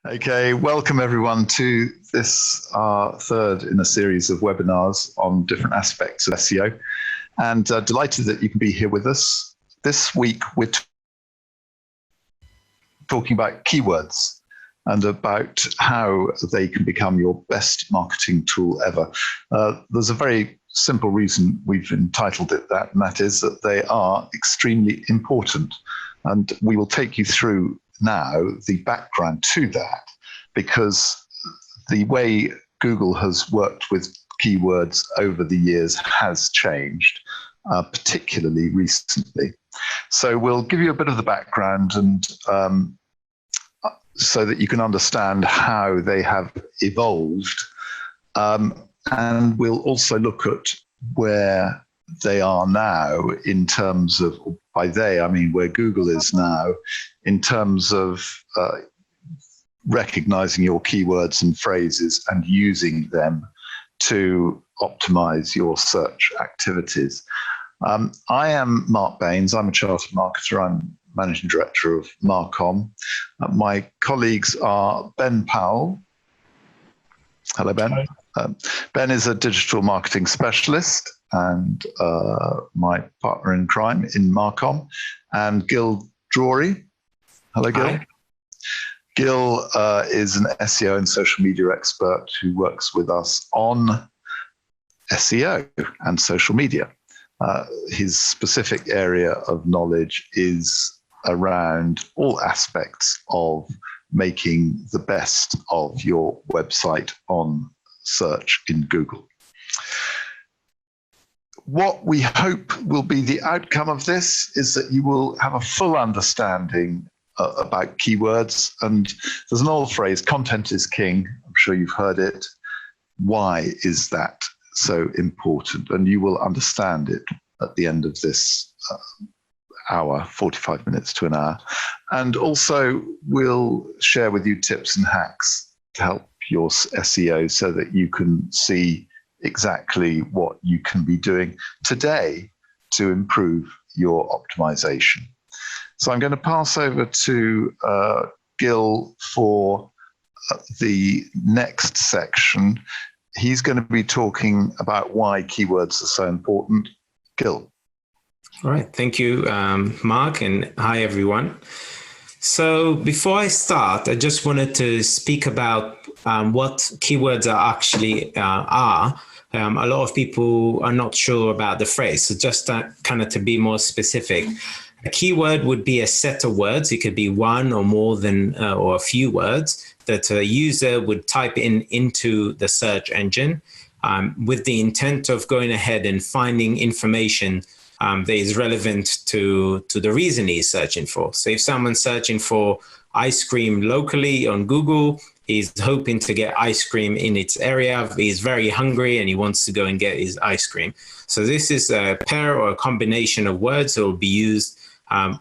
Okay, welcome everyone to this third in a series of webinars on different aspects of SEO, and delighted that you can be here with us. This week we're talking about keywords and about how they can become your best marketing tool ever. There's a very simple reason we've entitled it that, and that is that they are extremely important. And we will take you through now the background to that, because the way Google has worked with keywords over the years has changed, particularly recently. So we'll give you a bit of the background and so that you can understand how they have evolved. And we'll also look at where they are now in terms of, by they, I mean where Google is now in terms of recognizing your keywords and phrases and using them to optimize your search activities. I am Mark Baines. I'm a chartered marketer. I'm managing director of Marcom. My colleagues are Ben Powell. Hello, Ben. Ben is a digital marketing specialist and my partner in crime in Marcom, and Gil Drury. Hello, Gil. Hi. Gil is an SEO and social media expert who works with us on SEO and social media. His specific area of knowledge is around all aspects of making the best of your website on search in Google. What we hope will be the outcome of this is that you will have a full understanding about keywords. And there's an old phrase, content is king. I'm sure you've heard it. Why is that so important? And you will understand it at the end of this hour, 45 minutes to an hour. And also we'll share with you tips and hacks to help your SEO so that you can see exactly what you can be doing today to improve your optimization. So I'm going to pass over to Gil for the next section. He's going to be talking about why keywords are so important. Gil. All right. Thank you, Mark, and hi, everyone. So before I start, I just wanted to speak about what keywords are actually are. A lot of people are not sure about the phrase. So just kind of to be more specific, a keyword would be a set of words. It could be one or more than or a few words that a user would type into the search engine with the intent of going ahead and finding information that is relevant to the reason he's searching for. So if someone's searching for ice cream locally on Google, he's hoping to get ice cream in its area. He's very hungry and he wants to go and get his ice cream. So this is a pair or a combination of words that will be used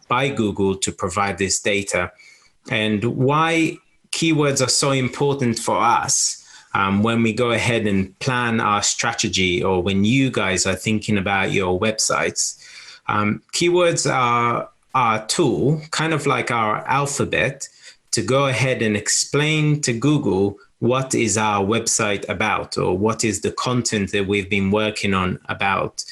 by Google to provide this data. And why keywords are so important for us when we go ahead and plan our strategy, or when you guys are thinking about your websites. Keywords are our tool, kind of like our alphabet, to go ahead and explain to Google what is our website about, or what is the content that we've been working on about.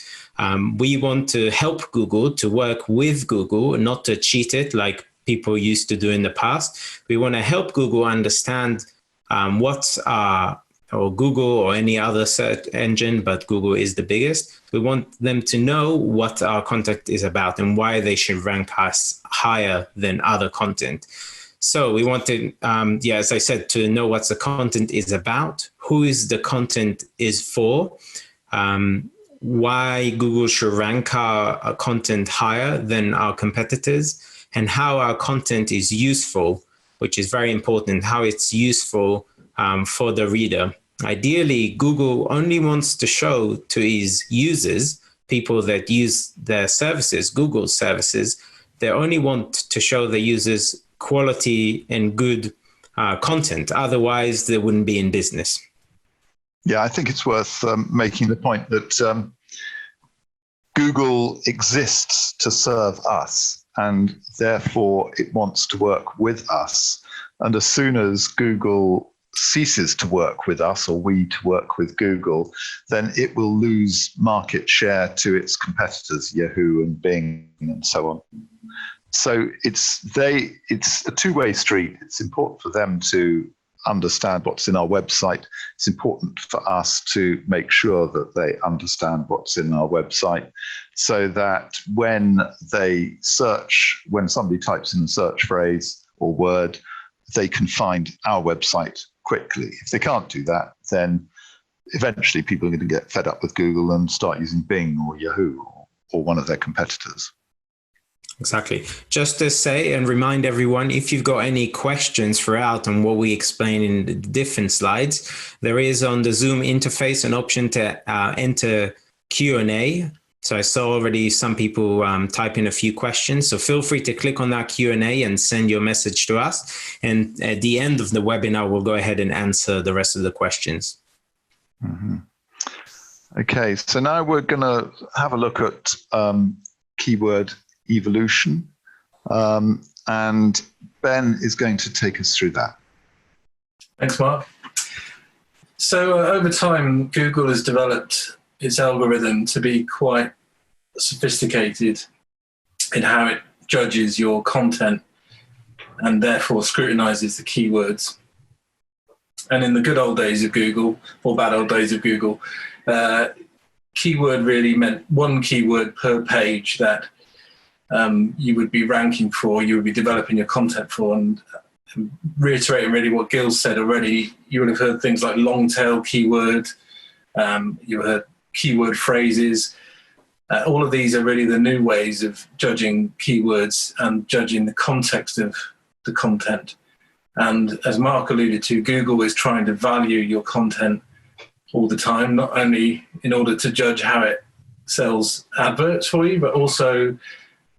We want to help Google, to work with Google, not to cheat it like people used to do in the past. We want to help Google understand what's or Google or any other search engine, but Google is the biggest. We want them to know what our content is about and why they should rank us higher than other content. So we want to, as I said, to know what the content is about, who is the content is for, why Google should rank our content higher than our competitors, and how our content is useful, which is very important, how it's useful for the reader. Ideally, Google only wants to show to his users, people that use their services, Google's services, they only want to show the users quality and good content. Otherwise, they wouldn't be in business. Yeah, I think it's worth making the point that Google exists to serve us, and therefore it wants to work with us And as soon as Google ceases to work with us, or we to work with Google, then it will lose market share to its competitors, Yahoo and Bing and so on. So it's a two-way street. It's important for them to understand what's in our website. It's important for us to make sure that they understand what's in our website, so that when somebody types in a search phrase or word, they can find our website quickly. If they can't do that, then eventually people are going to get fed up with Google and start using Bing or Yahoo or one of their competitors. Exactly. Just to say and remind everyone, if you've got any questions throughout on what we explain in the different slides, there is on the Zoom interface an option to enter Q&A. So I saw already some people type in a few questions. So feel free to click on that Q&A and send your message to us. And at the end of the webinar, we'll go ahead and answer the rest of the questions. Mm-hmm. Okay, so now we're going to have a look at keyword evolution, and Ben is going to take us through that. Thanks, Mark. So over time, Google has developed its algorithm to be quite sophisticated in how it judges your content and therefore scrutinizes the keywords. And in the good old days of Google, or bad old days of Google, keyword really meant one keyword per page that you would be ranking for, you would be developing your content for. And reiterating really what Gil said already, you would have heard things like long tail keyword, you heard keyword phrases. All of these are really the new ways of judging keywords and judging the context of the content. And as Mark alluded to, Google is trying to value your content all the time, not only in order to judge how it sells adverts for you, but also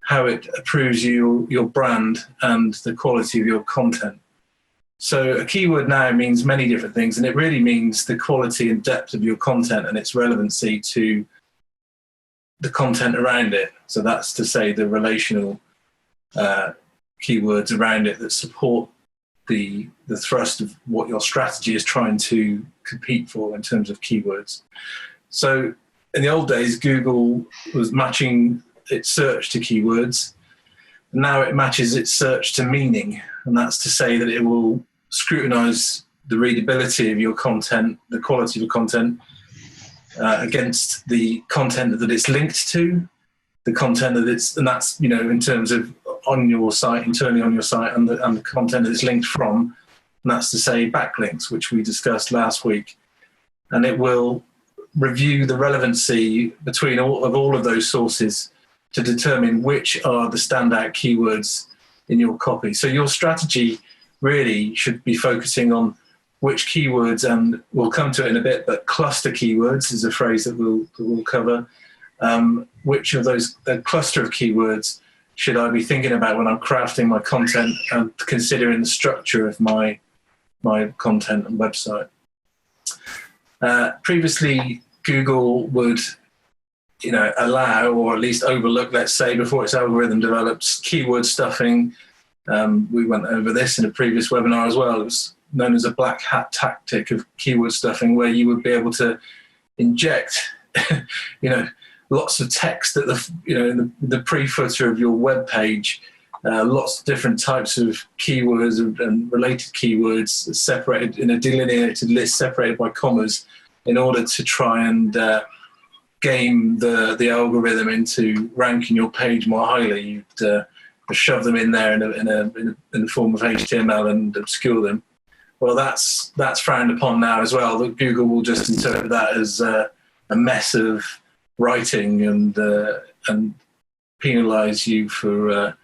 how it approves your brand and the quality of your content. So a keyword now means many different things, and it really means the quality and depth of your content and its relevancy to the content around it. So that's to say the relational keywords around it that support the thrust of what your strategy is trying to compete for in terms of keywords. So in the old days, Google was matching its search to keywords. Now it matches its search to meaning, and that's to say that it will scrutinize the readability of your content, the quality of your content, against the content that it's linked to, the content that it's, and that's, in terms of on your site, internally on your site, and the content that it's linked from, and that's to say backlinks, which we discussed last week. And it will review the relevancy between all of those sources to determine which are the standout keywords in your copy. So your strategy really should be focusing on which keywords, and we'll come to it in a bit, but cluster keywords is a phrase that we'll cover. Which of those, the cluster of keywords, should I be thinking about when I'm crafting my content and considering the structure of my content and website? Previously, Google would allow, or at least overlook, let's say, before its algorithm develops, keyword stuffing. We went over this in a previous webinar as well. It was known as a black hat tactic of keyword stuffing, where you would be able to inject, lots of text at in the pre-footer of your web page, lots of different types of keywords and related keywords separated in a delineated list, separated by commas, in order to try and game the algorithm into ranking your page more highly. You'd shove them in there in the form of HTML and obscure them. Well, that's frowned upon now as well. That Google will just interpret that as a mess of writing and penalize you for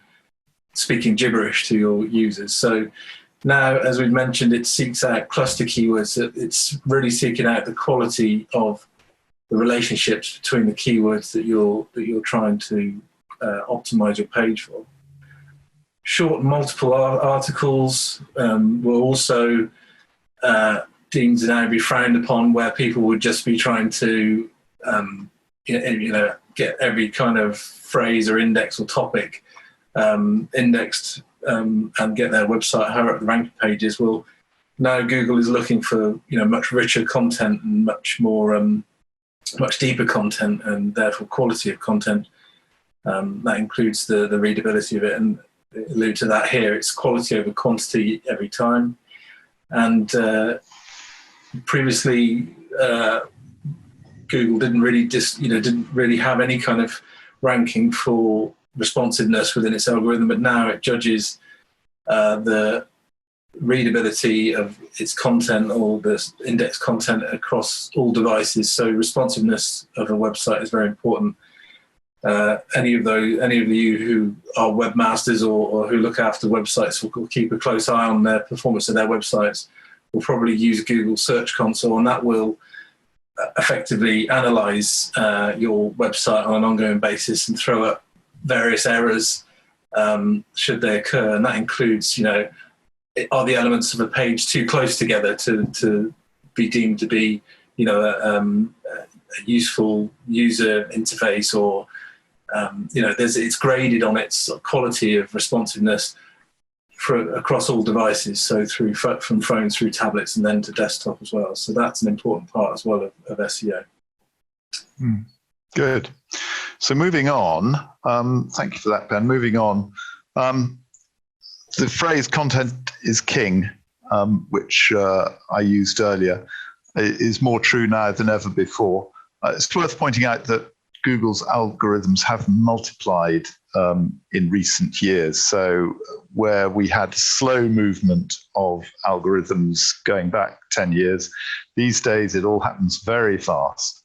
speaking gibberish to your users. So now, as we've mentioned, it seeks out cluster keywords. It's really seeking out the quality of the relationships between the keywords that you're trying to optimize your page for. Short multiple articles will also deemed to now be frowned upon, where people would just be trying to get every kind of phrase or index or topic indexed and get their website higher up the ranking pages. Well, now Google is looking for much richer content and much more much deeper content, and therefore quality of content. That includes the readability of it, and allude to that here. It's quality over quantity every time. And previously, Google didn't really have any kind of ranking for responsiveness within its algorithm, but now it judges the readability of its content or the index content across all devices. So responsiveness of a website is very important. Any of you who are webmasters or who look after websites will keep a close eye on their performance of their websites will probably use Google Search Console, and that will effectively analyze your website on an ongoing basis and throw up various errors should they occur. And that includes, are the elements of a page too close together to be deemed to be, a useful user interface, or it's graded on its quality of responsiveness across all devices, so from phones through tablets and then to desktop as well. So that's an important part as well of SEO. Good. So moving on, thank you for that, Ben. Moving on, the phrase "content is king," which I used earlier, is more true now than ever before. It's worth pointing out that Google's algorithms have multiplied in recent years. So where we had slow movement of algorithms going back 10 years, these days it all happens very fast.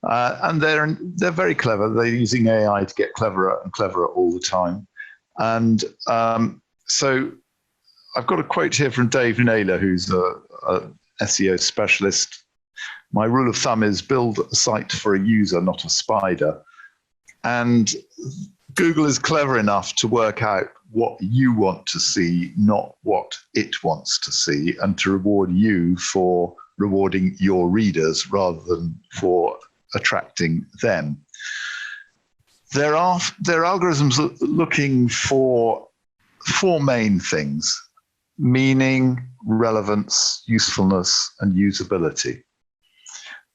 And they're very clever. They're using AI to get cleverer and cleverer all the time. And so I've got a quote here from Dave Naylor, who's a SEO specialist. My rule of thumb is build a site for a user, not a spider. And Google is clever enough to work out what you want to see, not what it wants to see, and to reward you for rewarding your readers rather than for attracting them. There are algorithms looking for four main things: meaning, relevance, usefulness, and usability.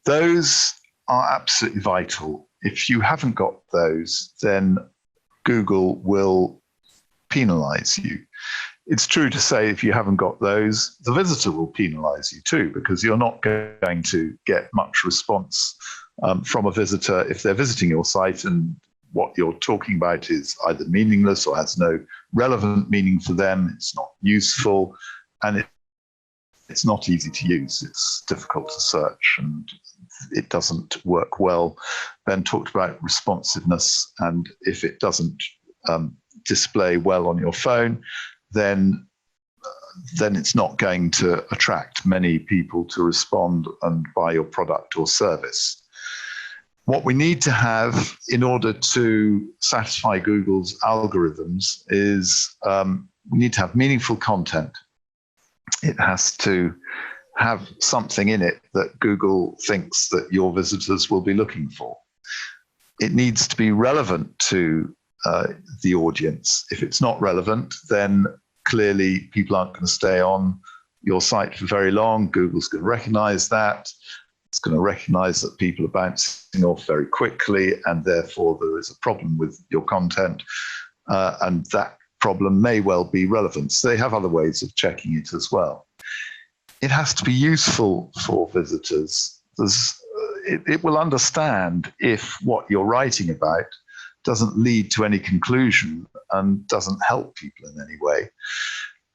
Those are absolutely vital. If you haven't got those, then Google will penalize you. It's true to say if you haven't got those, the visitor will penalize you too, because you're not going to get much response from a visitor if they're visiting your site and what you're talking about is either meaningless or has no relevant meaning for them. It's not useful, and it's not easy to use. It's difficult to search, and it doesn't work well. Ben talked about responsiveness, and if it doesn't display well on your phone, then it's not going to attract many people to respond and buy your product or service. What we need to have in order to satisfy Google's algorithms is we need to have meaningful content. It has to have something in it that Google thinks that your visitors will be looking for. It needs to be relevant to the audience. If it's not relevant, then clearly people aren't going to stay on your site for very long. Google's going to recognize that. It's going to recognize that people are bouncing off very quickly, and therefore there is a problem with your content, and that problem may well be relevant. So they have other ways of checking it as well. It has to be useful for visitors. It will understand if what you're writing about doesn't lead to any conclusion and doesn't help people in any way.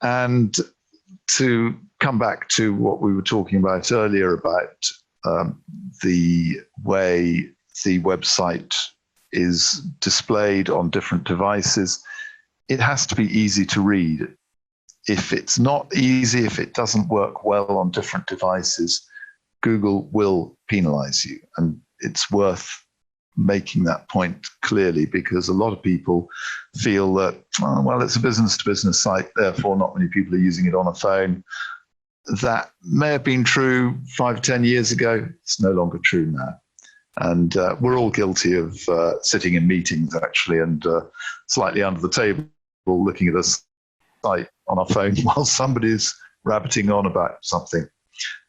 And to come back to what we were talking about earlier about the way the website is displayed on different devices, it has to be easy to read. If it's not easy, if it doesn't work well on different devices, Google will penalize you. And it's worth making that point clearly, because a lot of people feel that, well, it's a business-to-business site, therefore not many people are using it on a phone. That may have been true 5 or 10 years ago. It's no longer true now. And we're all guilty of sitting in meetings, actually, and slightly under the table looking at us sight on our phone while somebody's rabbiting on about something.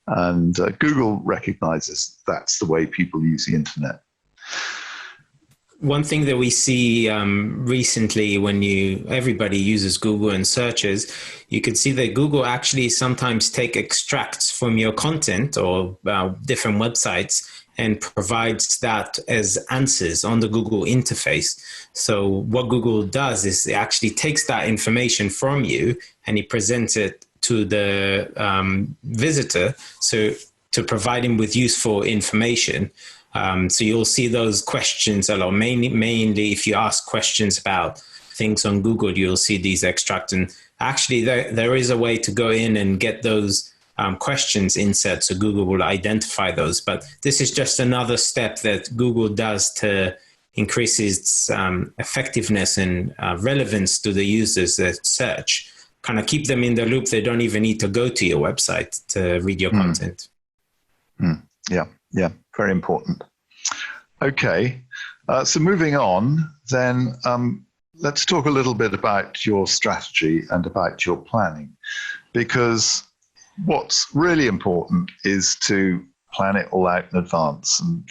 And Google recognizes that's the way people use the internet. One thing that we see recently when everybody uses Google and searches, you can see that Google actually sometimes take extracts from your content or different websites and provides that as answers on the Google interface. So what Google does is it actually takes that information from you and it presents it to the visitor, so to provide him with useful information. So you'll see those questions a lot. Mainly if you ask questions about things on Google, you'll see these extracts. And actually there is a way to go in and get those questions inset, so Google will identify those. But this is just another step that Google does to increase its effectiveness and relevance to the users that search. Kind of keep them in the loop. They don't even need to go to your website to read your content. Yeah, very important. Okay, so moving on, then let's talk a little bit about your strategy and about your planning, because what's really important is to plan it all out in advance. And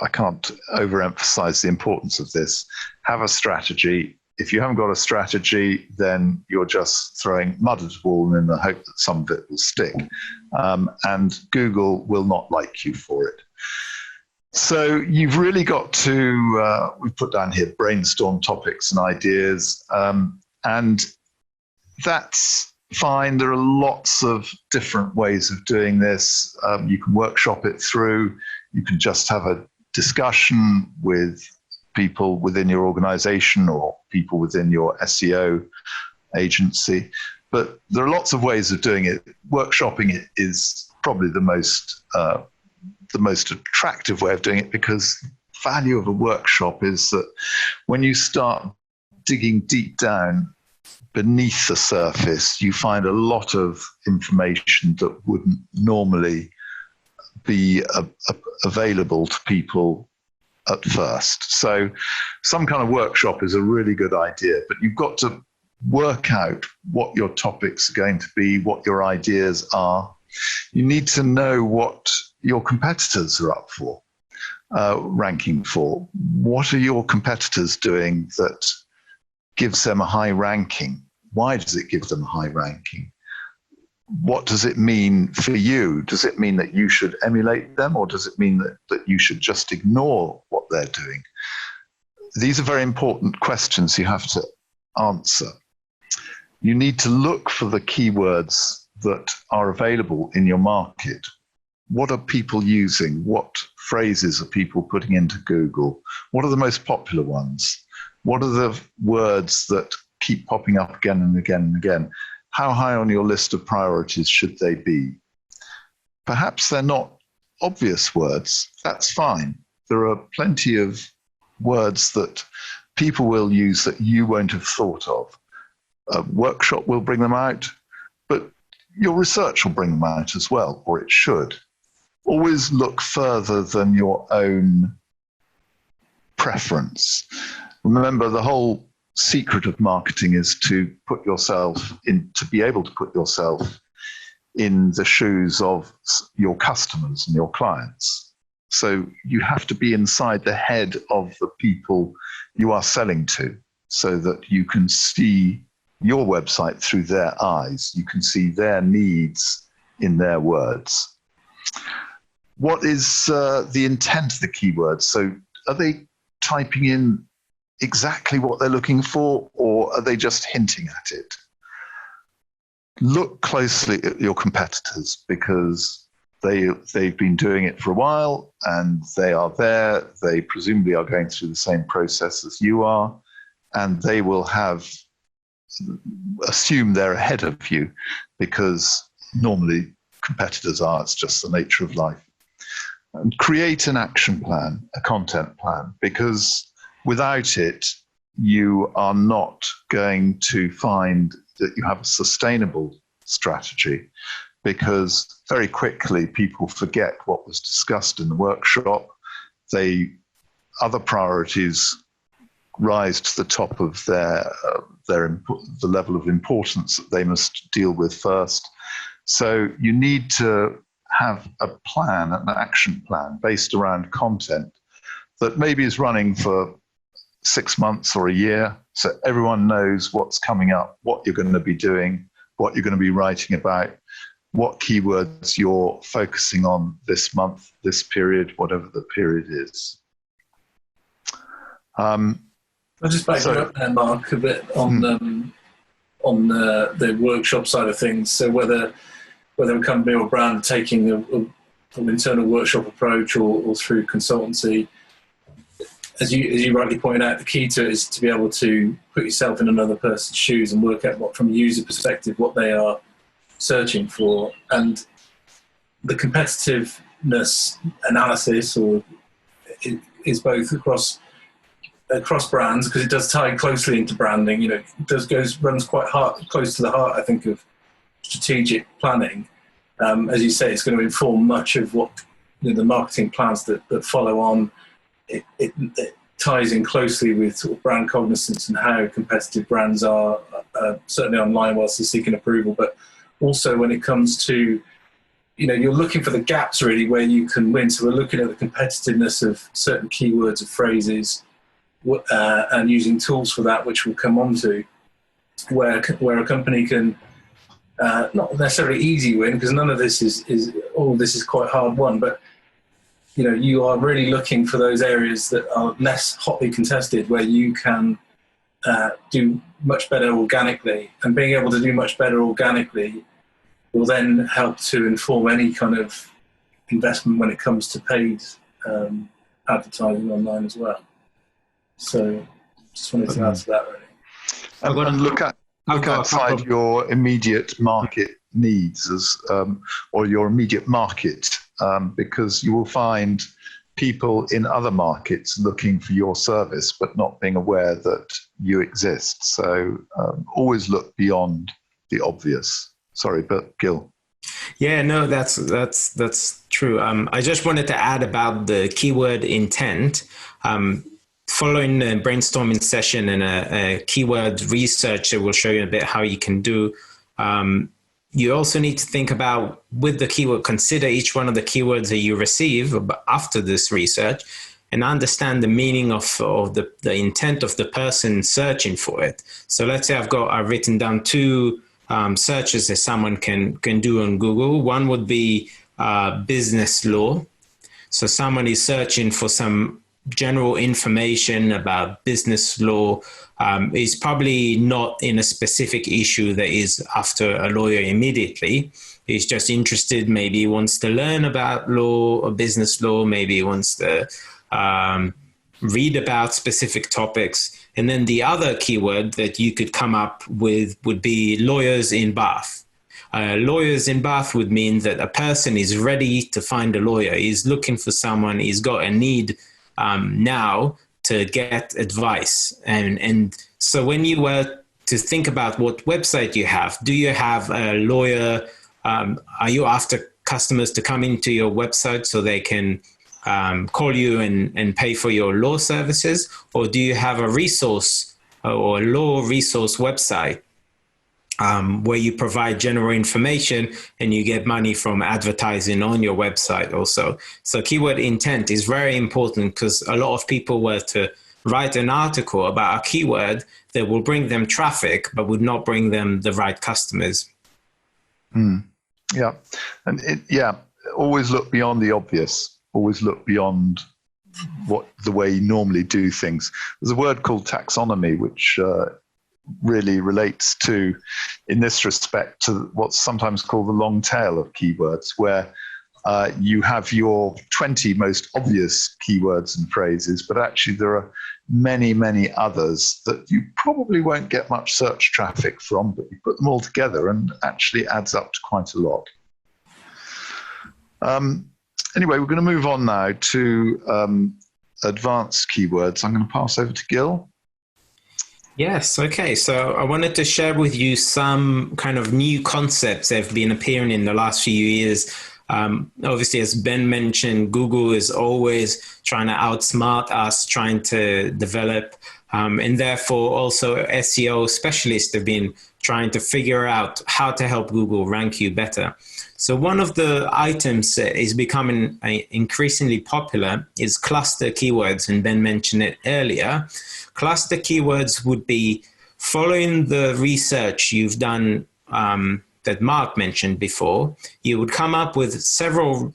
I can't overemphasize the importance of this. Have a strategy. If you haven't got a strategy, then you're just throwing mud at a wall in the hope that some of it will stick. And Google will not like you for it. So you've really got to, we've put down here, brainstorm topics and ideas. And that's fine. There are lots of different ways of doing this. You can workshop it through. You can just have a discussion with people within your organization or people within your SEO agency. But there are lots of ways of doing it. Workshopping it is probably the most attractive way of doing it, because the value of a workshop is that when you start digging deep down beneath the surface, you find a lot of information that wouldn't normally be available to people at first. So some kind of workshop is a really good idea, but you've got to work out what your topics are going to be, what your ideas are. You need to know what your competitors are up for, ranking for. What are your competitors doing that gives them a high ranking? Why does it give them a high ranking? What does it mean for you? Does it mean that you should emulate them, or does it mean that you should just ignore what they're doing? These are very important questions you have to answer. You need to look for the keywords that are available in your market. What are people using? What phrases are people putting into Google? What are the most popular ones? What are the words that keep popping up again and again and again? How high on your list of priorities should they be? Perhaps they're not obvious words. That's fine. There are plenty of words that people will use that you won't have thought of. A workshop will bring them out, but your research will bring them out as well, or it should. Always look further than your own preference. Remember, the whole secret of marketing is to put yourself in, to be able to put yourself in the shoes of your customers and your clients. So you have to be inside the head of the people you are selling to, so that you can see your website through their eyes. You can see their needs in their words. What is the intent of the keywords? So are they typing in exactly what they're looking for, or are they just hinting at it? Look closely at your competitors, because they've been doing it for a while and they are there. They presumably are going through the same process as you are, and they will assume they're ahead of you, because normally competitors are. It's just the nature of life. And create an action plan, a content plan, because without it, you are not going to find that you have a sustainable strategy, because very quickly people forget what was discussed in the workshop. Other priorities rise to the top of the level of importance that they must deal with first. So you need to have a plan, an action plan based around content that maybe is running for 6 months or a year, so everyone knows what's coming up, what you're going to be doing, what you're going to be writing about, what keywords you're focusing on this month, this period, whatever the period is. I'll just back you up there, Mark, a bit on the workshop side of things. So whether a company or brand taking an internal workshop approach or through consultancy, as you rightly pointed out, the key to it is to be able to put yourself in another person's shoes and work out from a user perspective what they are searching for, and the competitiveness analysis is both across brands, because it does tie closely into branding. You know, it runs quite close to the heart, I think, of strategic planning. As you say, it's going to inform much of what the marketing plans that follow on. It ties in closely with sort of brand cognizance and how competitive brands are, certainly online whilst they're seeking approval, but also when it comes to, you're looking for the gaps really where you can win. So we're looking at the competitiveness of certain keywords or phrases, and using tools for that, which we'll come on to, where a company can not necessarily easy win, because none of this is all of this is quite hard won, but you are really looking for those areas that are less hotly contested, where you can do much better organically, and being able to do much better organically will then help to inform any kind of investment when it comes to paid advertising online as well. So just wanted to add to that really. And look outside your immediate market needs or your immediate market, because you will find people in other markets looking for your service but not being aware that you exist. So always look beyond the obvious. Sorry, but Gil. Yeah, no, that's true. I just wanted to add about the keyword intent. Following a brainstorming session and a keyword research, it will show you a bit how you can do. You also need to think about, with the keyword, consider each one of the keywords that you receive after this research and understand the meaning of the intent of the person searching for it. So let's say I've written down two searches that someone can do on Google. One would be business law. So someone is searching for some general information about business law, is probably not in a specific issue that is after a lawyer immediately. He's just interested, maybe he wants to learn about law or business law, maybe he wants to read about specific topics. And then the other keyword that you could come up with would be lawyers in Bath. Lawyers in Bath would mean that a person is ready to find a lawyer. He's looking for someone, he's got a need now to get advice. And so when you were to think about what website you have, do you have a lawyer? Are you after customers to come into your website so they can call you and pay for your law services? Or do you have a resource or a law resource website where you provide general information and you get money from advertising on your website also? So keyword intent is very important, because a lot of people were to write an article about a keyword that will bring them traffic but would not bring them the right customers. Yeah. And always look beyond the obvious. Always look beyond the way you normally do things. There's a word called taxonomy, which really relates to, in this respect, to what's sometimes called the long tail of keywords, where you have your 20 most obvious keywords and phrases, but actually there are many, many others that you probably won't get much search traffic from, but you put them all together and actually adds up to quite a lot. Anyway, we're going to move on now to advanced keywords. I'm going to pass over to Gil. Yes, okay. So I wanted to share with you some kind of new concepts that have been appearing in the last few years. Obviously, as Ben mentioned, Google is always trying to outsmart us, trying to develop And therefore also SEO specialists have been trying to figure out how to help Google rank you better. So one of the items that is becoming increasingly popular is cluster keywords, and Ben mentioned it earlier. Cluster keywords would be following the research you've done that Mark mentioned before. You would come up with several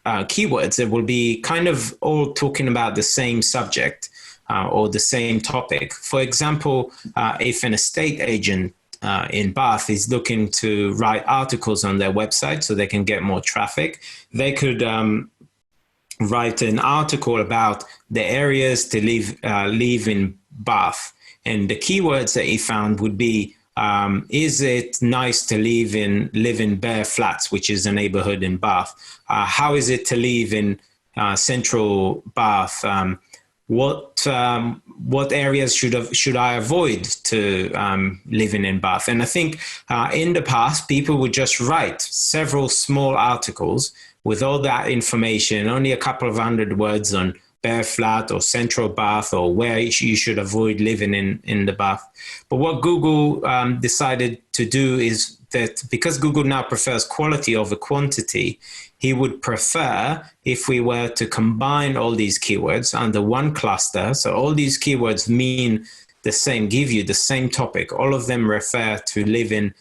keywords that will be kind of all talking about the same subject or the same topic. For example, if an estate agent in Bath is looking to write articles on their website so they can get more traffic, they could write an article about the areas to live in Bath. And the keywords that he found would be, is it nice to live in Bear Flats, which is a neighborhood in Bath? How is it to live in central Bath? What areas should I avoid to living in Bath? And I think in the past, people would just write several small articles with all that information, only a couple of hundred words on Bear Flat or Central Bath or where you should avoid living in the Bath. But what Google decided to do is that because Google now prefers quality over quantity, he would prefer if we were to combine all these keywords under one cluster. So all these keywords mean the same, give you the same topic. All of them refer to living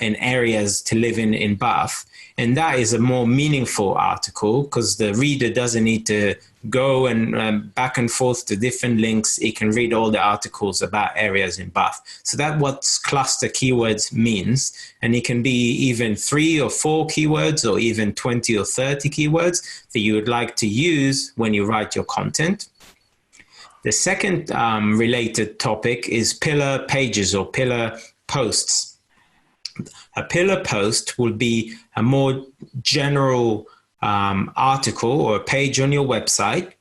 in areas to live in Bath. And that is a more meaningful article because the reader doesn't need to go and back and forth to different links. He can read all the articles about areas in Bath. So that's what cluster keywords means. And it can be even 3 or 4 keywords or even 20 or 30 keywords that you would like to use when you write your content. The second related topic is pillar pages or pillar posts. A pillar post will be a more general article or a page on your website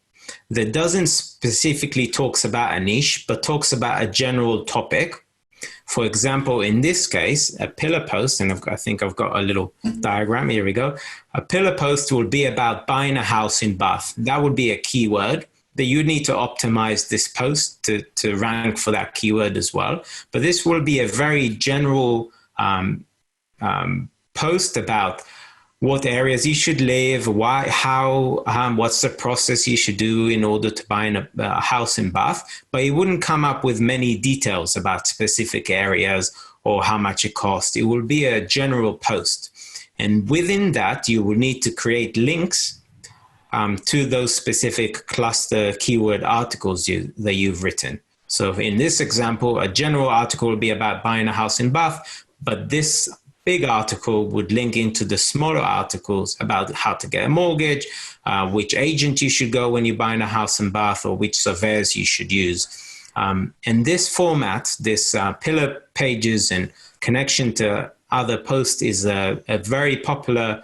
that doesn't specifically talks about a niche, but talks about a general topic. For example, in this case, a pillar post, and I think I've got a little diagram, here we go. A pillar post will be about buying a house in Bath. That would be a keyword that you need to optimize this post to rank for that keyword as well. But this will be a very general post about what areas you should live, why, how, what's the process you should do in order to buy a house in Bath. But it wouldn't come up with many details about specific areas or how much it costs. It will be a general post. And within that, you will need to create links to those specific cluster keyword articles that you've written. So in this example, a general article will be about buying a house in Bath, but this big article would link into the smaller articles about how to get a mortgage, which agent you should go when you're buying a house in Bath, or which surveyors you should use. And this format, this pillar pages and connection to other posts is a very popular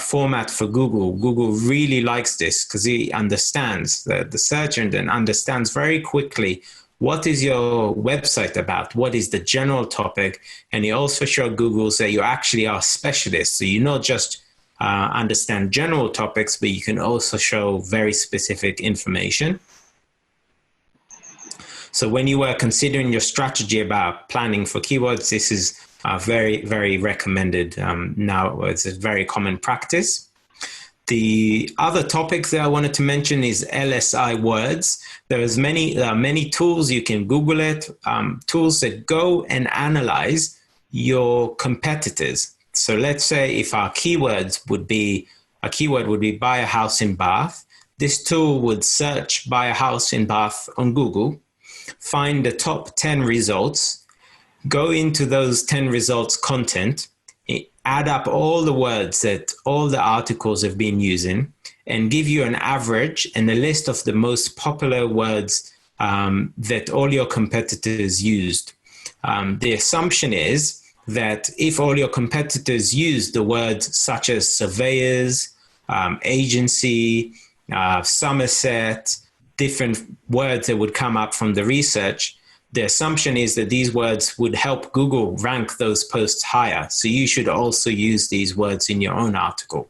format for Google. Google really likes this because he understands, the search engine understands very quickly what is your website about, what is the general topic, and he also showed Google that you actually are specialists. So you not just understand general topics, but you can also show very specific information. So when you were considering your strategy about planning for keywords, this is very, very recommended now. It's a very common practice. The other topic that I wanted to mention is LSI words. There's many tools, you can Google it, tools that go and analyze your competitors. So let's say if our keywords would be, a keyword would be buy a house in Bath. This tool would search buy a house in Bath on Google, find the top 10 results, go into those 10 results content, add up all the words that all the articles have been using, and give you an average and a list of the most popular words that all your competitors used. The assumption is that if all your competitors use the words such as surveyors, agency, Somerset, different words that would come up from the research, the assumption is that these words would help Google rank those posts higher. So you should also use these words in your own article.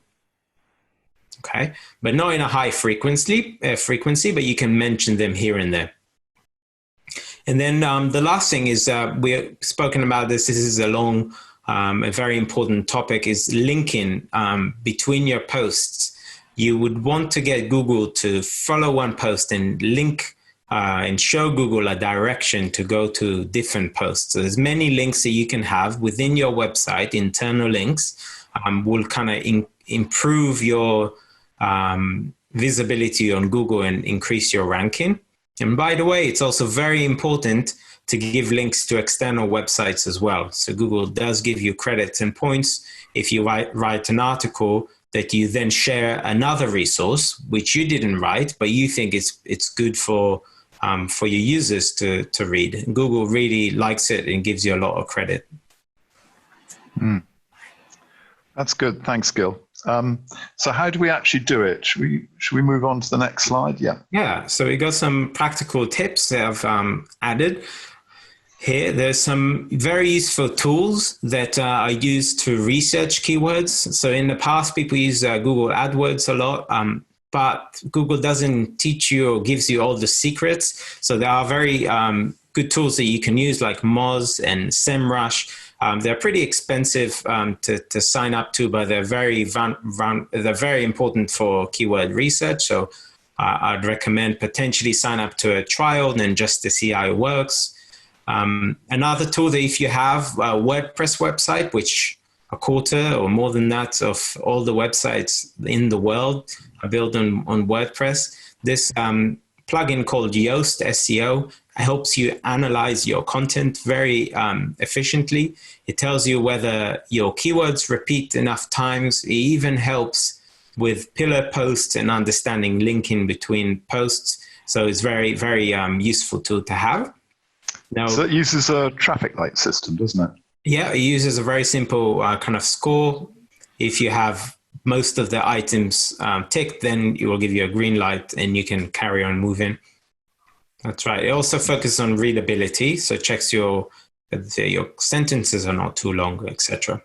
Okay, but not in a high frequency, but you can mention them here and there. And then the last thing is we've spoken about this. This is a very important topic, is linking between your posts. You would want to get Google to follow one post and link and show Google a direction to go to different posts. So there's many links that you can have within your website. Internal links will kind of improve your visibility on Google and increase your ranking. And by the way, it's also very important to give links to external websites as well. So Google does give you credits and points if you write an article that you then share another resource, which you didn't write, but you think it's good for your users to read. And Google really likes it and gives you a lot of credit. That's good. Thanks, Gil. So how do we actually do it? Should we move on to the next slide? Yeah. Yeah. So we got some practical tips that I've added here. There's some very useful tools that are used to research keywords. So in the past, people use Google AdWords a lot, but Google doesn't teach you or gives you all the secrets. So there are very good tools that you can use, like Moz and SEMrush. They're pretty expensive to sign up to, but they're very important for keyword research. So I'd recommend potentially sign up to a trial and then just to see how it works. Another tool that if you have a WordPress website, which a quarter or more than that of all the websites in the world are built on WordPress, this plugin called Yoast SEO helps you analyze your content very efficiently. It tells you whether your keywords repeat enough times. It even helps with pillar posts and understanding linking between posts. So it's very, very useful tool to have. Now, so it uses a traffic light system, doesn't it? Yeah, it uses a very simple kind of score. If you have most of the items ticked, then it will give you a green light and you can carry on moving. That's right. It also focuses on readability, so it checks your sentences are not too long, etc.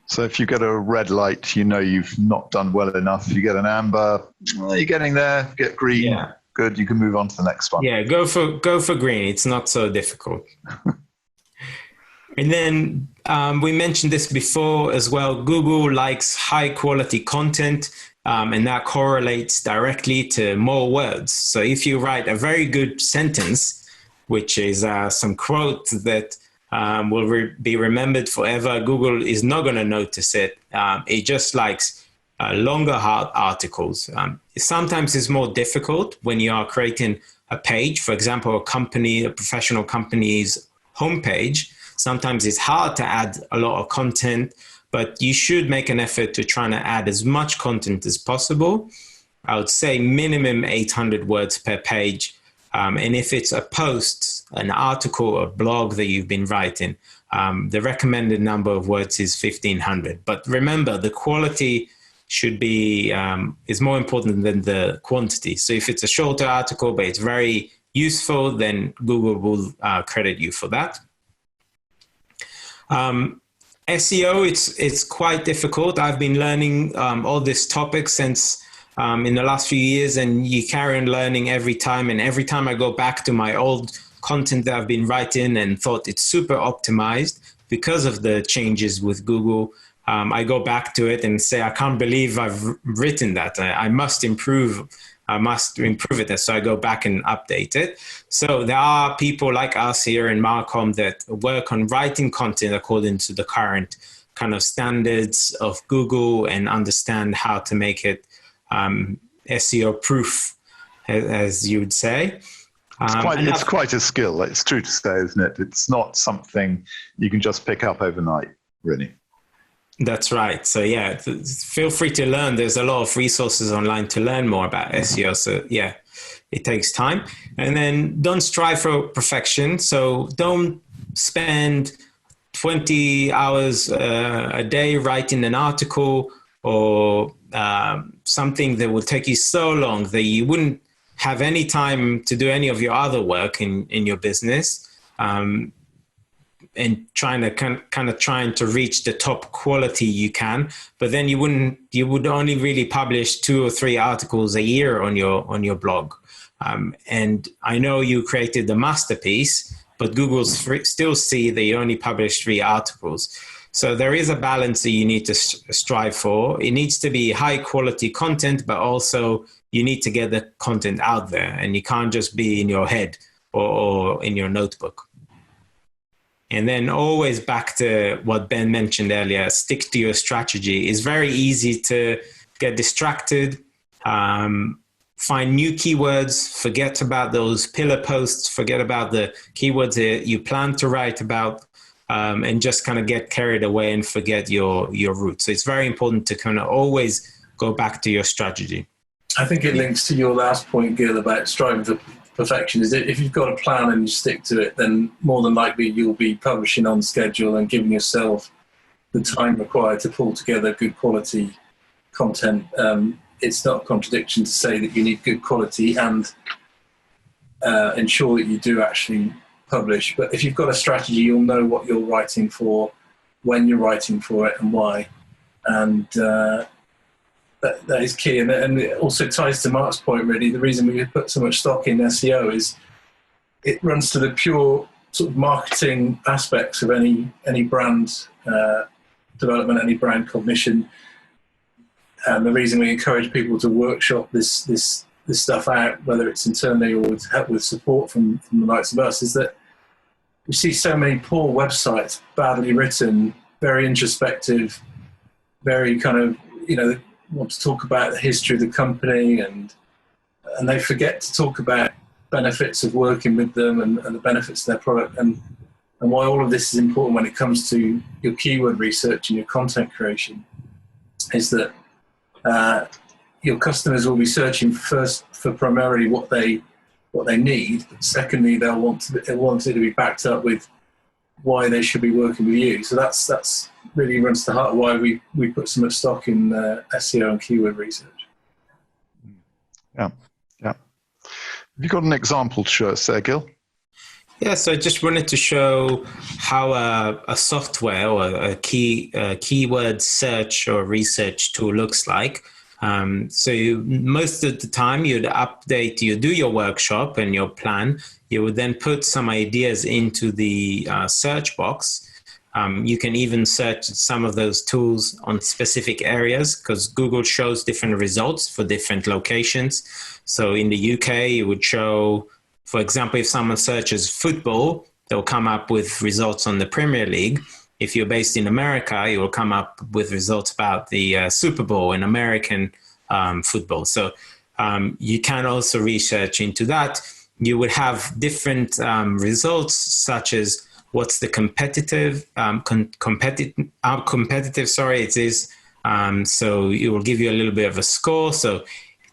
So if you get a red light, you know you've not done well enough. You get an amber, well, you're getting there. Get green, yeah. Good. You can move on to the next one. Yeah, go for green. It's not so difficult. And then we mentioned this before as well. Google likes high quality content. And that correlates directly to more words. So if you write a very good sentence, which is some quote that will be remembered forever, Google is not going to notice it. It just likes longer articles. Sometimes it's more difficult when you are creating a page, for example, a professional company's homepage. Sometimes it's hard to add a lot of content, but you should make an effort to try to add as much content as possible. I would say minimum 800 words per page. And if it's a post, an article, a blog that you've been writing, the recommended number of words is 1,500. But remember, the quality should be is more important than the quantity. So if it's a shorter article, but it's very useful, then Google will credit you for that. SEO, it's quite difficult. I've been learning all this topic since in the last few years, and you carry on learning every time. And every time I go back to my old content that I've been writing and thought it's super optimized because of the changes with Google, I go back to it and say, I can't believe I've written that. I must improve. I must improve it. So I go back and update it. So there are people like us here in Marcom that work on writing content according to the current kind of standards of Google and understand how to make it SEO proof, as you would say. It's quite a skill. It's true to say, isn't it? It's not something you can just pick up overnight, really. That's right. So yeah, feel free to learn. There's a lot of resources online to learn more about SEO. So yeah, it takes time. And then don't strive for perfection. So don't spend 20 hours a day writing an article or something that will take you so long that you wouldn't have any time to do any of your other work in your business. And trying to reach the top quality you can, but then you would only really publish 2 or 3 articles a year on your blog. And I know you created the masterpiece, but Google still see that you only published 3 articles. So there is a balance that you need to strive for. It needs to be high quality content, but also you need to get the content out there, and you can't just be in your head or in your notebook. And then always back to what Ben mentioned earlier, stick to your strategy. It's very easy to get distracted, find new keywords, forget about those pillar posts, forget about the keywords that you plan to write about, and just kind of get carried away and forget your route. So it's very important to kind of always go back to your strategy. I think it links to your last point, Gil, about striving for perfection. Is that if you've got a plan and you stick to it, then more than likely you'll be publishing on schedule and giving yourself the time required to pull together good quality content. It's not a contradiction to say that you need good quality and ensure that you do actually publish. But if you've got a strategy, you'll know what you're writing for, when you're writing for it, and why. And that is key. And it also ties to Mark's point, really. The reason we put so much stock in SEO is it runs to the pure sort of marketing aspects of any brand development, any brand cognition. And the reason we encourage people to workshop this stuff out, whether it's internally or with help with support from the likes of us, is that we see so many poor websites, badly written, very introspective, very kind of, want to talk about the history of the company, and they forget to talk about benefits of working with them and the benefits of their product, and why all of this is important when it comes to your keyword research and your content creation, is that your customers will be searching first for primarily what they need, but secondly they'll want it to be backed up with why they should be working with you. So that's really runs to the heart of why we put so much stock in SEO and keyword research. Yeah. Have you got an example to show us there, Gil? Yeah, so I just wanted to show how a software or a keyword search or research tool looks like. So most of the time you do your workshop and your plan. You would then put some ideas into the search box. You can even search some of those tools on specific areas, because Google shows different results for different locations. So in the UK, it would show, for example, if someone searches football, they'll come up with results on the Premier League. If you're based in America, it will come up with results about the Super Bowl and American football. So you can also research into that. You would have different results, such as what's the competitive it is. So it will give you a little bit of a score. So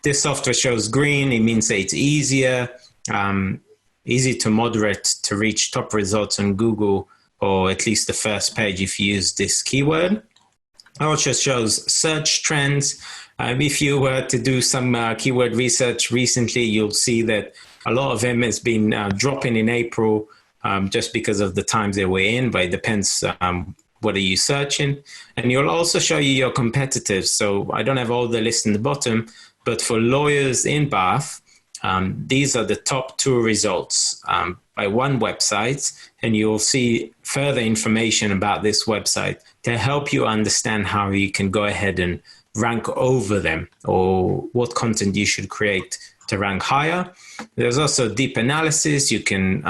this software shows green. It means that it's easy to moderate to reach top results on Google, or at least the first page if you use this keyword. It also shows search trends. If you were to do some keyword research recently, you'll see that a lot of them has been dropping in April just because of the times that we're in, but it depends what are you searching. And you'll also show you your competitors. So I don't have all the list in the bottom, but for lawyers in Bath, these are the top 2 results by one website, and you'll see further information about this website to help you understand how you can go ahead and rank over them, or what content you should create to rank higher. There's also deep analysis. You can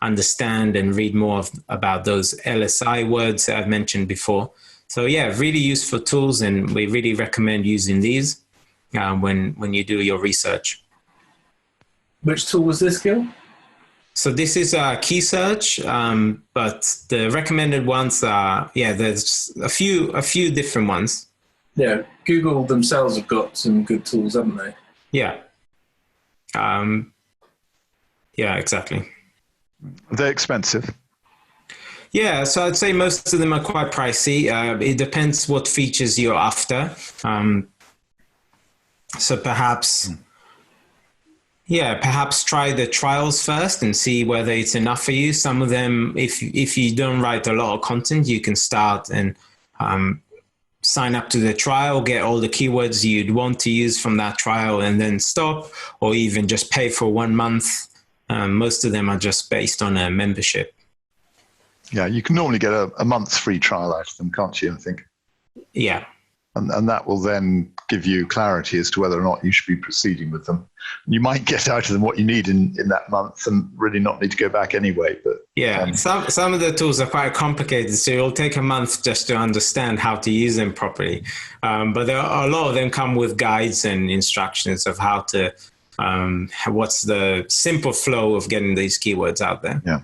understand and read more about those LSI words that I've mentioned before. So yeah, really useful tools, and we really recommend using these when you do your research. Which tool was this, Gil? So this is a key search, but the recommended ones are, there's a few different ones. Yeah, Google themselves have got some good tools, haven't they? Yeah. Exactly. They're expensive. Yeah, so I'd say most of them are quite pricey. It depends what features you're after. So perhaps try the trials first and see whether it's enough for you. Some of them, if you don't write a lot of content, you can start and sign up to the trial, get all the keywords you'd want to use from that trial and then stop, or even just pay for 1 month. Most of them are just based on a membership. Yeah, you can normally get a month's free trial out of them, can't you, I think? Yeah. And that will then give you clarity as to whether or not you should be proceeding with them. You might get out of them what you need in that month and really not need to go back anyway. But yeah, some of the tools are quite complicated, so it'll take a month just to understand how to use them properly. But there are, a lot of them come with guides and instructions of how to, what's the simple flow of getting these keywords out there. Yeah,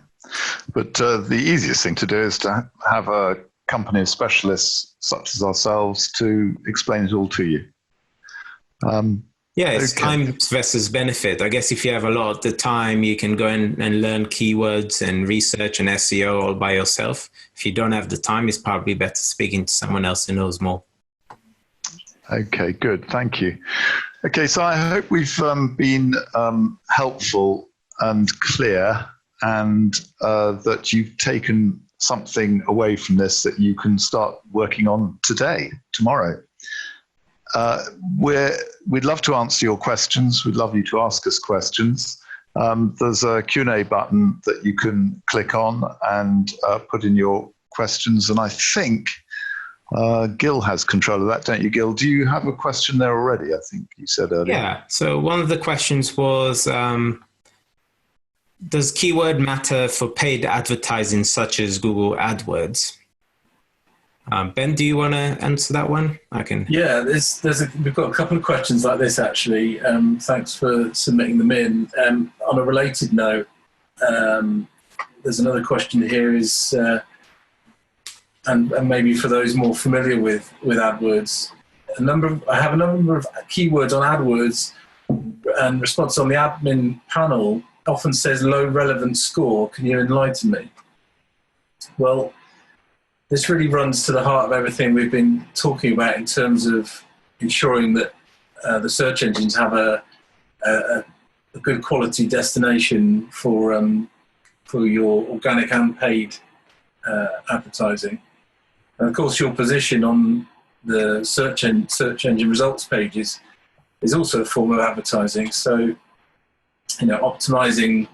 but the easiest thing to do is to have a company of specialists such as ourselves to explain it all to you. Yeah, it's time versus benefit. I guess if you have a lot of the time, you can go in and learn keywords and research and SEO all by yourself. If you don't have the time, it's probably better speaking to someone else who knows more. Okay, good. Thank you. Okay, so I hope we've been helpful and clear, and that you've taken something away from this that you can start working on today, tomorrow. We'd love to answer your questions. We'd love you to ask us questions. There's a Q&A button that you can click on and put in your questions. And I think Gil has control of that, don't you, Gil? Do you have a question there already? I think you said earlier. Yeah. So one of the questions was, does keyword matter for paid advertising such as Google AdWords? Ben, do you want to answer that one? I can. Yeah, we've got a couple of questions like this, actually. Thanks for submitting them in. On a related note, there's another question here is, and maybe for those more familiar with AdWords, I have a number of keywords on AdWords, and response on the admin panel often says low relevance score. Can you enlighten me? Well, this really runs to the heart of everything we've been talking about in terms of ensuring that the search engines have a good quality destination for your organic and paid advertising. And of course, your position on the search engine results pages is also a form of advertising. So, optimizing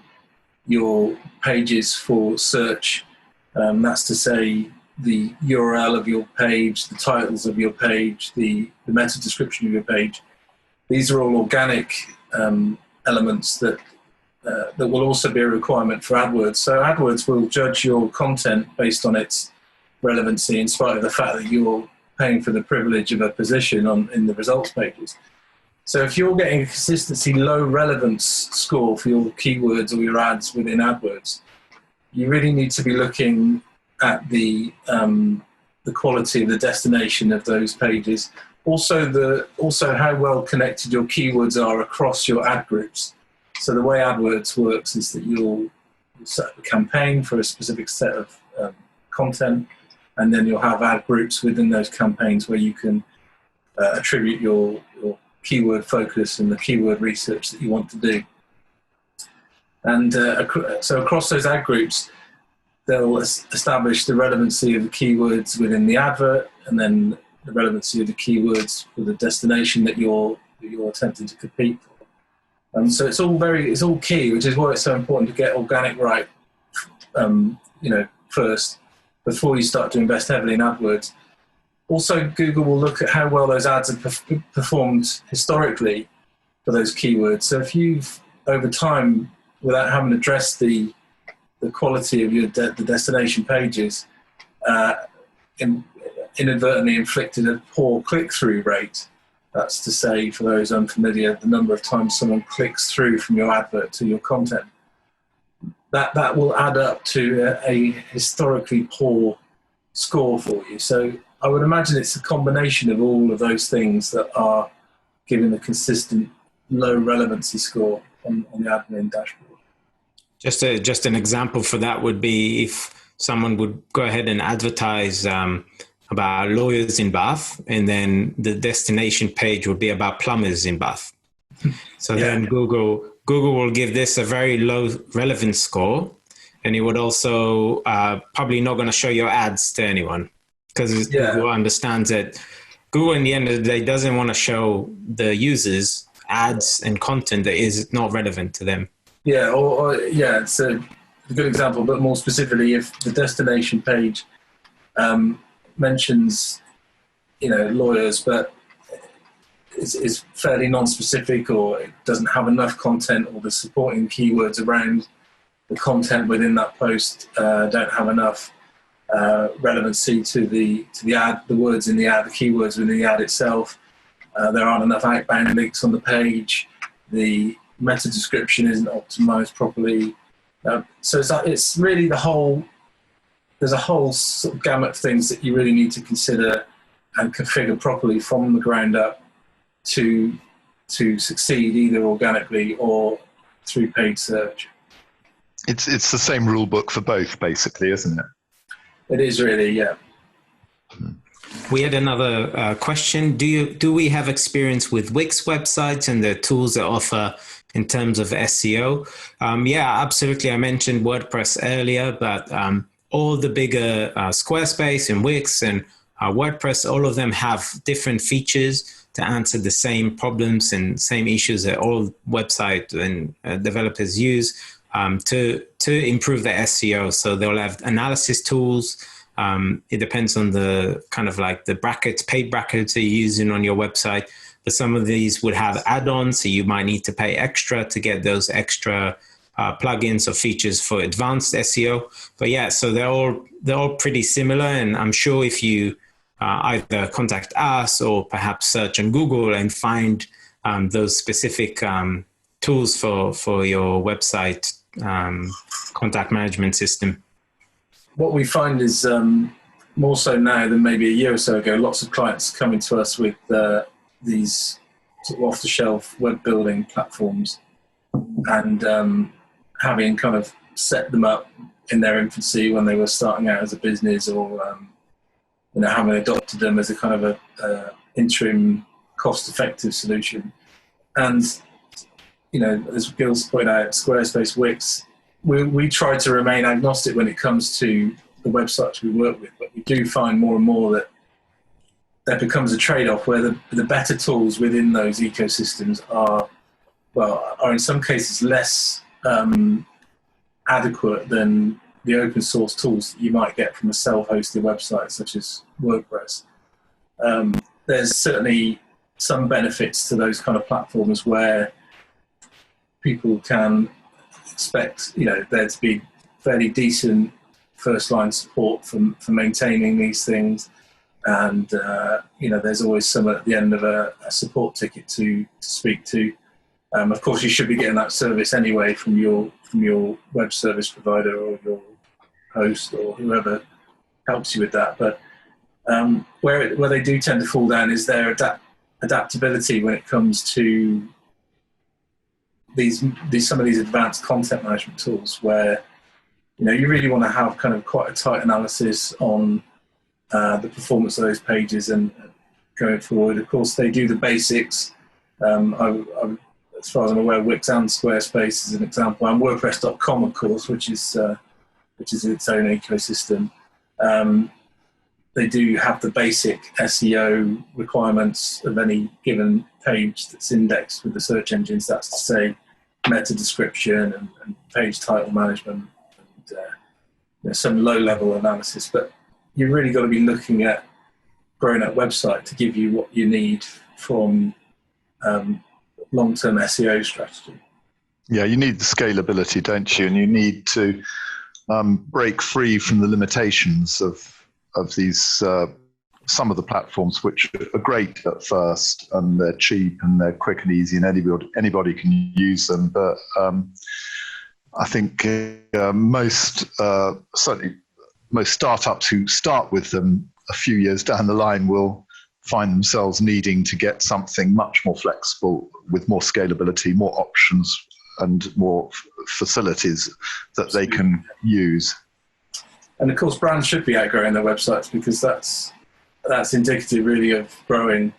your pages for search, that's to say the URL of your page, the titles of your page, the meta description of your page. These are all organic elements that will also be a requirement for AdWords. So AdWords will judge your content based on its relevancy, in spite of the fact that you're paying for the privilege of a position in the results pages. So if you're getting a consistency low relevance score for your keywords or your ads within AdWords, you really need to be looking at the quality of the destination of those pages. Also how well connected your keywords are across your ad groups. So the way AdWords works is that you'll set up a campaign for a specific set of content, and then you'll have ad groups within those campaigns where you can attribute your keyword focus and the keyword research that you want to do. And so across those ad groups, they'll establish the relevancy of the keywords within the advert, and then the relevancy of the keywords for the destination that you're attempting to compete for. So it's all key, which is why it's so important to get organic right, first, before you start to invest heavily in AdWords. Also, Google will look at how well those ads have performed historically for those keywords. So if you've, over time, without having addressed the quality of the destination pages, inadvertently inflicted a poor click-through rate, that's to say, for those unfamiliar, the number of times someone clicks through from your advert to your content, that will add up to a historically poor score for you. So I would imagine it's a combination of all of those things that are giving the consistent low relevancy score on the admin dashboard. Just an example for that would be if someone would go ahead and advertise about lawyers in Bath, and then the destination page would be about plumbers in Bath. So then Google will give this a very low relevance score, and it would also probably not going to show your ads to anyone. because Google understands that Google, in the end of the day, doesn't want to show the users ads and content that is not relevant to them. Yeah, or it's a good example, but more specifically, if the destination page mentions, lawyers, but is fairly non-specific, or it doesn't have enough content, or the supporting keywords around the content within that post don't have enough relevancy to the ad, the words in the ad, the keywords within the ad itself. There aren't enough outbound links on the page. The meta description isn't optimized properly. So it's really there's a whole sort of gamut of things that you really need to consider and configure properly from the ground up to succeed, either organically or through paid search. It's the same rule book for both, basically, isn't it? It is really, yeah. We had another question. Do we have experience with Wix websites and the tools they offer in terms of SEO? Yeah, absolutely. I mentioned WordPress earlier, but all the bigger Squarespace and Wix and WordPress, all of them have different features to answer the same problems and same issues that all website and developers use to improve their SEO. So they'll have analysis tools. It depends on the kind of like the brackets, paid brackets that you're using on your website. But some of these would have add-ons, so you might need to pay extra to get those extra plugins or features for advanced SEO. But yeah, so they're all pretty similar, and I'm sure if you either contact us or perhaps search on Google and find those specific tools for your website contact management system. What we find is more so now than maybe a year or so ago, lots of clients coming to us with these sort of off-the-shelf web building platforms, and having kind of set them up in their infancy when they were starting out as a business, or having adopted them as a kind of a interim cost-effective solution. And as Gil's pointed out, Squarespace, Wix, we try to remain agnostic when it comes to the websites we work with, but we do find more and more that there becomes a trade-off where the better tools within those ecosystems are in some cases less adequate than the open source tools that you might get from a self-hosted website such as WordPress. There's certainly some benefits to those kind of platforms where people can expect there to be fairly decent first line support for maintaining these things, and there's always someone at the end of a support ticket to speak to. Of course, you should be getting that service anyway from your web service provider or your host or whoever helps you with that. But where they do tend to fall down is their adaptability when it comes to some of these advanced content management tools, where you really want to have kind of quite a tight analysis on the performance of those pages and going forward. Of course, they do the basics. As far as I'm aware, Wix and Squarespace is an example, and WordPress.com, of course, which is its own ecosystem. They do have the basic SEO requirements of any given page that's indexed with the search engines. That's to say, meta description and page title management and some low-level analysis. But you've really got to be looking at growing that website to give you what you need from long-term SEO strategy. Yeah, you need the scalability, don't you? And you need to break free from the limitations of these some of the platforms, which are great at first, and they're cheap and they're quick and easy, and anybody can use them. But I think certainly most startups who start with them a few years down the line will find themselves needing to get something much more flexible with more scalability, more options, and more facilities that they can use. And of course, brands should be outgrowing their websites, because that's indicative really of growing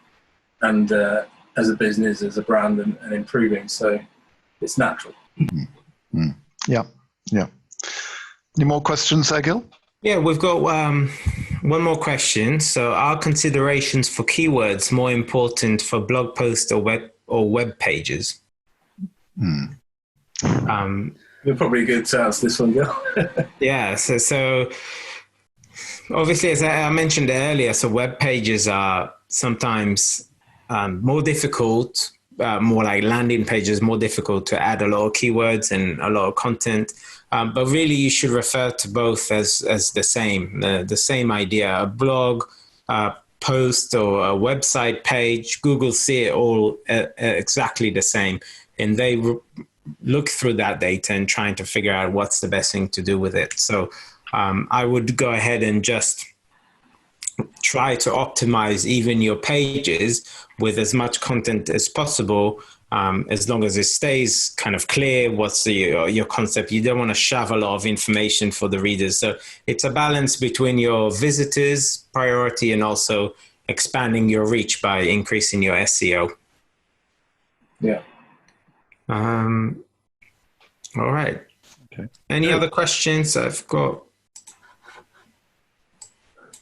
and as a business, as a brand, and improving. So it's natural. Mm-hmm. Yeah. Any more questions, Gil? Yeah, we've got one more question. So are considerations for keywords more important for blog posts or web pages? You're probably good to answer this one, Gil. Yeah. So obviously, as I mentioned earlier, so web pages are sometimes more difficult, more like landing pages, more difficult to add a lot of keywords and a lot of content. But really, you should refer to both as the same idea. A blog post or a website page, Google see it all exactly the same. And they look through that data and trying to figure out what's the best thing to do with it. So I would go ahead and just try to optimize even your pages with as much content as possible, as long as it stays kind of clear what's your concept. You don't want to shove a lot of information for the readers. So it's a balance between your visitors' priority and also expanding your reach by increasing your SEO. Yeah. All right. Okay. Any other questions? I've got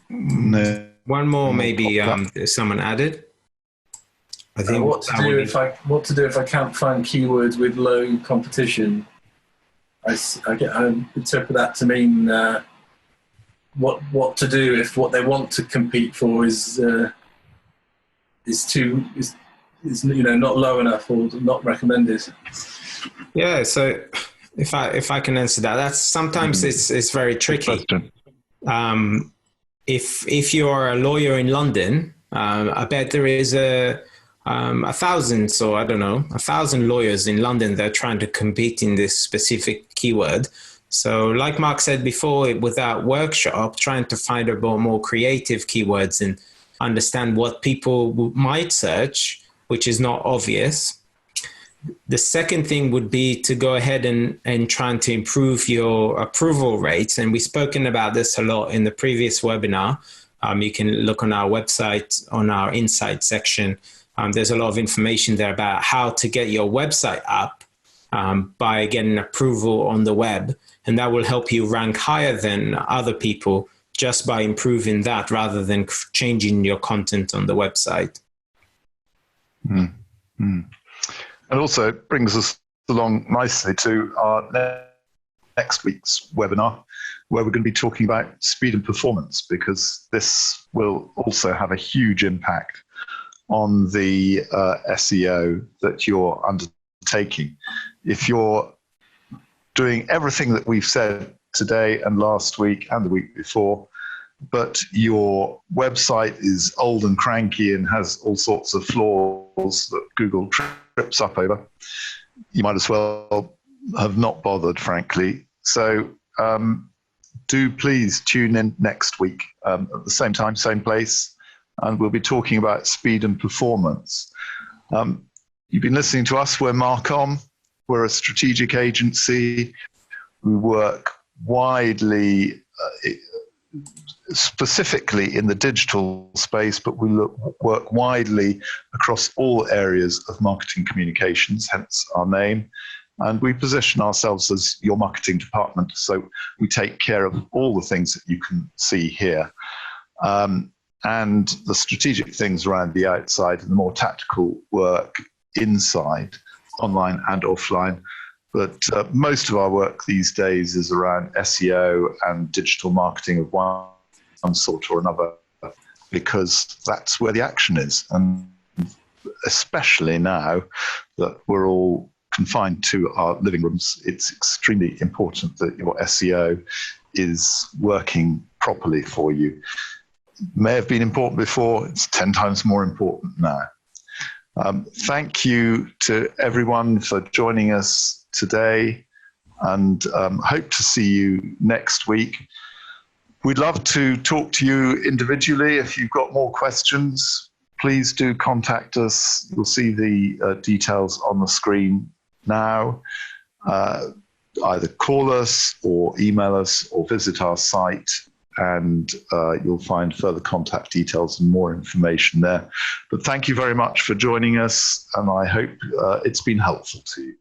one more, maybe someone added. I think what to do if I can't find keywords with low competition? I interpret that to mean what to do if what they want to compete for is not low enough or not recommended. Yeah. So if I can answer that, that's sometimes it's very tricky. If you're a lawyer in London, I bet there is 1,000 lawyers in London that are trying to compete in this specific keyword. So like Mark said before, with that workshop, trying to find about more creative keywords and understand what people might search, which is not obvious. The second thing would be to go ahead and trying to improve your approval rates. And we've spoken about this a lot in the previous webinar. You can look on our website, on our insight section. There's a lot of information there about how to get your website up by getting approval on the web. And that will help you rank higher than other people just by improving that rather than changing your content on the website. And also it brings us along nicely to our next week's webinar, where we're going to be talking about speed and performance, because this will also have a huge impact on the SEO that you're undertaking. If you're doing everything that we've said today and last week and the week before, but your website is old and cranky and has all sorts of flaws that Google trips up over, you might as well have not bothered, frankly. So do please tune in next week at the same time, same place, and we'll be talking about speed and performance. You've been listening to us. We're Marcom. We're a strategic agency. We work widely, specifically in the digital space, but we work widely across all areas of marketing communications, hence our name. And we position ourselves as your marketing department. So we take care of all the things that you can see here. And the strategic things around the outside and the more tactical work inside, online and offline. But most of our work these days is around SEO and digital marketing of one sort or another, because that's where the action is. And especially now that we're all confined to our living rooms, it's extremely important that your SEO is working properly for you. It may have been important before, it's 10 times more important now. Thank you to everyone for joining us today, and hope to see you next week. We'd love to talk to you individually. If you've got more questions, please do contact us. You'll see the details on the screen now. Either call us or email us or visit our site, and you'll find further contact details and more information there. But thank you very much for joining us, and I hope it's been helpful to you.